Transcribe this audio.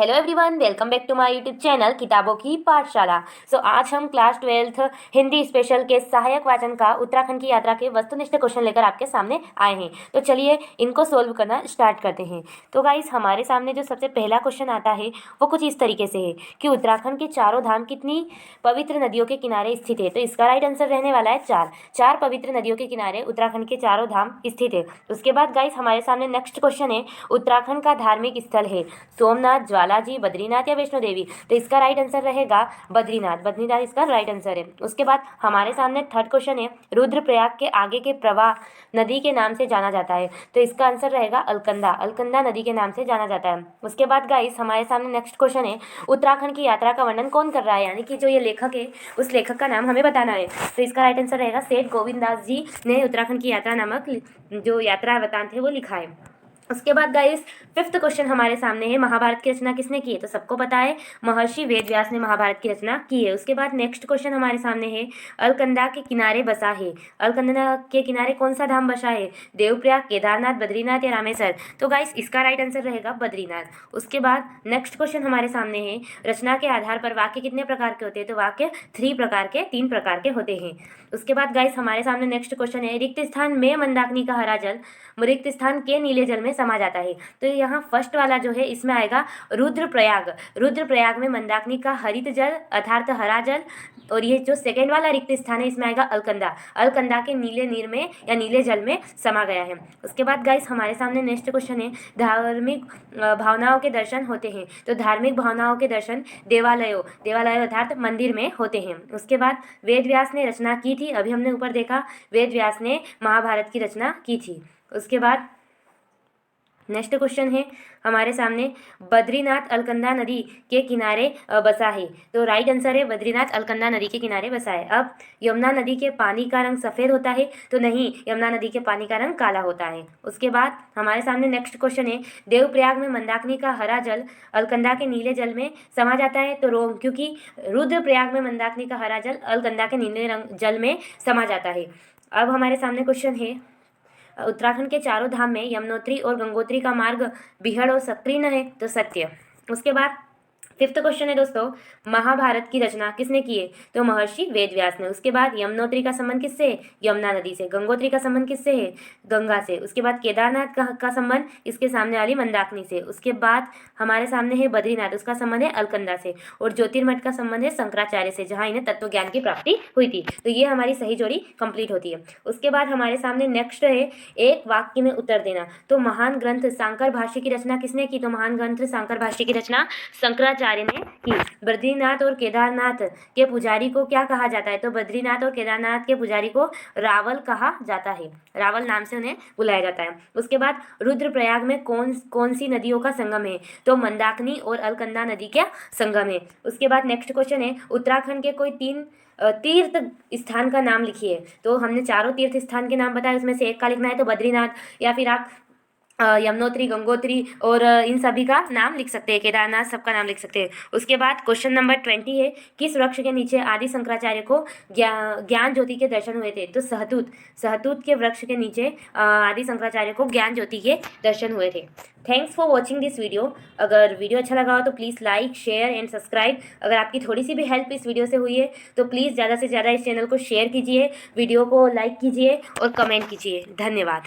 Hello everyone, welcome back to my YouTube channel किताबों की पाठशाला। आज हम क्लास 12th हिंदी स्पेशल के सहायक वाचन का उत्तराखंड की यात्रा के वस्तुनिष्ठ क्वेश्चन लेकर आपके सामने आए हैं। तो चलिए इनको सोल्व करना स्टार्ट करते हैं। तो गाइस, हमारे सामने जो सबसे पहला क्वेश्चन आता है वो कुछ इस तरीके से है कि उत्तराखंड के चारों धाम कितनी पवित्र नदियों के किनारे स्थित है। तो इसका राइट आंसर रहने वाला है चार पवित्र नदियों के किनारे उत्तराखंड के चारों धाम स्थित है। उसके बाद गाइस, हमारे सामने नेक्स्ट क्वेश्चन है, उत्तराखंड का धार्मिक स्थल है सोमनाथ, ज्वालाजी, बद्रीनाथ या वैष्णो देवी। तो इसका राइट आंसर रहेगा बद्रीनाथ इसका राइट आंसर है। उसके बाद हमारे सामने थर्ड क्वेश्चन है, रुद्रप्रयाग के आगे के प्रवाह नदी के नाम से जाना जाता है। तो इसका आंसर रहेगा अलकनंदा नदी के नाम से जाना जाता है। उसके बाद गाइस, हमारे सामने नेक्स्ट क्वेश्चन है, उत्तराखंड की यात्रा का वर्णन कौन कर रहा है, यानी कि जो ये लेखक है उस लेखक का नाम हमें बताना है। तो इसका राइट आंसर रहेगा सेठ गोविंद दास जी ने उत्तराखंड की यात्रा नामक जो यात्रा वृतांत है वो लिखा है। उसके बाद गाइस, फिफ्थ क्वेश्चन हमारे सामने है, महाभारत की रचना किसने की है। तो सबको पता है महर्षि वेदव्यास ने महाभारत की रचना की है। उसके बाद नेक्स्ट क्वेश्चन हमारे सामने है, अलकनंदा के किनारे बसा है। अलकनंदा के किनारे कौन सा धाम बसा है, देवप्रयाग, केदारनाथ, बद्रीनाथ या रामेश्वर। तो गाइस, इसका राइट आंसर रहेगा बद्रीनाथ। उसके बाद नेक्स्ट क्वेश्चन हमारे सामने है, रचना के आधार पर वाक्य कितने प्रकार के होते हैं। तो वाक्य तीन प्रकार के होते हैं। उसके बाद गाइस, हमारे सामने नेक्स्ट क्वेश्चन है, रिक्त स्थान में मंदाकिनी का हरा जल रिक्त स्थान के नीले जल में समा जाता है। तो यहाँ फर्स्ट वाला जो है इसमें आएगा रुद्रप्रयाग में मंदाकिनी का हरित जल अर्थात हरा जल। और ये जो सेकेंड वाला रिक्त स्थान है इसमें आएगा अलकनंदा के नीले नीर में या नीले जल में समा गया है। उसके बाद गाइस, हमारे सामने नेक्स्ट क्वेश्चन है, धार्मिक भावनाओं के दर्शन होते हैं। तो धार्मिक भावनाओं के दर्शन देवालयों अर्थात मंदिर में होते हैं। उसके बाद वेद व्यास ने रचना की थी, अभी हमने ऊपर देखा वेद व्यास ने महाभारत की रचना की थी। उसके बाद नेक्स्ट क्वेश्चन है हमारे सामने, बद्रीनाथ अलकनंदा नदी के किनारे बसा है। तो राइट आंसर है बद्रीनाथ अलकनंदा नदी के किनारे बसा है। अब यमुना नदी के पानी का रंग सफ़ेद होता है। तो नहीं, यमुना नदी के पानी का रंग काला होता है। उसके बाद हमारे सामने नेक्स्ट क्वेश्चन है, देवप्रयाग में मंदाकिनी का हरा जल अलकनंदा के नीले जल में समा जाता है। तो क्योंकि रुद्रप्रयाग में मंदाकिनी का हरा जल अलकनंदा के नीले जल में समा जाता है। अब हमारे सामने क्वेश्चन है, उत्तराखंड के चारों धाम में यमुनोत्री और गंगोत्री का मार्ग बिहड़ और संकीर्ण है। तो सत्य। उसके बाद फिफ्थ क्वेश्चन है दोस्तों, महाभारत की रचना किसने की है। तो महर्षि वेदव्यास ने। उसके बाद यमुनोत्री का संबंध किससे है, यमुना नदी से। गंगोत्री का संबंध किससे है, गंगा से। उसके बाद केदारनाथ का संबंध इसके सामने वाली मंदाकिनी से। उसके बाद हमारे सामने है बद्रीनाथ, उसका संबंध है अलकनंदा से। और ज्योतिर्मठ का संबंध है शंकराचार्य से, जहाँ इन्हें तत्व ज्ञान की प्राप्ति हुई थी। तो ये हमारी सही जोड़ी कंप्लीट होती है। उसके बाद हमारे सामने नेक्स्ट है, एक वाक्य में उत्तर देना। तो महान ग्रंथ शांकर भाष्य की रचना किसने की। तो महान ग्रंथ शांकर भाष्य की रचना शंकराचार्य ने की। बद्रीनाथ और केदारनाथ के पुजारी को क्या कहा जाता है। तो बद्रीनाथ और केदारनाथ के पुजारी को रावल कहा जाता है, रावल नाम से उन्हें बुलाया जाता है। उसके बाद रुद्रप्रयाग में कौन सी नदियों का संगम है। तो मंदाकिनी और अलकनंदा नदी का संगम है। उसके बाद नेक्स्ट क्वेश्चन है, उत्तराखंड के कोई 3 तीर्थ स्थान का नाम लिखिए। तो हमने चारों तीर्थ स्थान के नाम बताए, उसमें से एक का लिखना है। तो बद्रीनाथ या फिर आप यमुनोत्री, गंगोत्री और इन सभी का नाम लिख सकते हैं, केदारनाथ सबका नाम लिख सकते हैं। उसके बाद क्वेश्चन नंबर 20 है, किस वृक्ष के नीचे आदि शंकराचार्य को ज्ञान ज्योति के दर्शन हुए थे। तो सहतूत के वृक्ष के नीचे आदि शंकराचार्य को ज्ञान ज्योति के दर्शन हुए थे। Thanks for watching this video. अगर वीडियो अच्छा लगा हो तो please like, share and subscribe. अगर आपकी थोड़ी सी भी हेल्प इस वीडियो से हुई है तो प्लीज़ ज़्यादा से ज़्यादा इस चैनल को शेयर कीजिए, वीडियो को लाइक कीजिए और कमेंट कीजिए। धन्यवाद।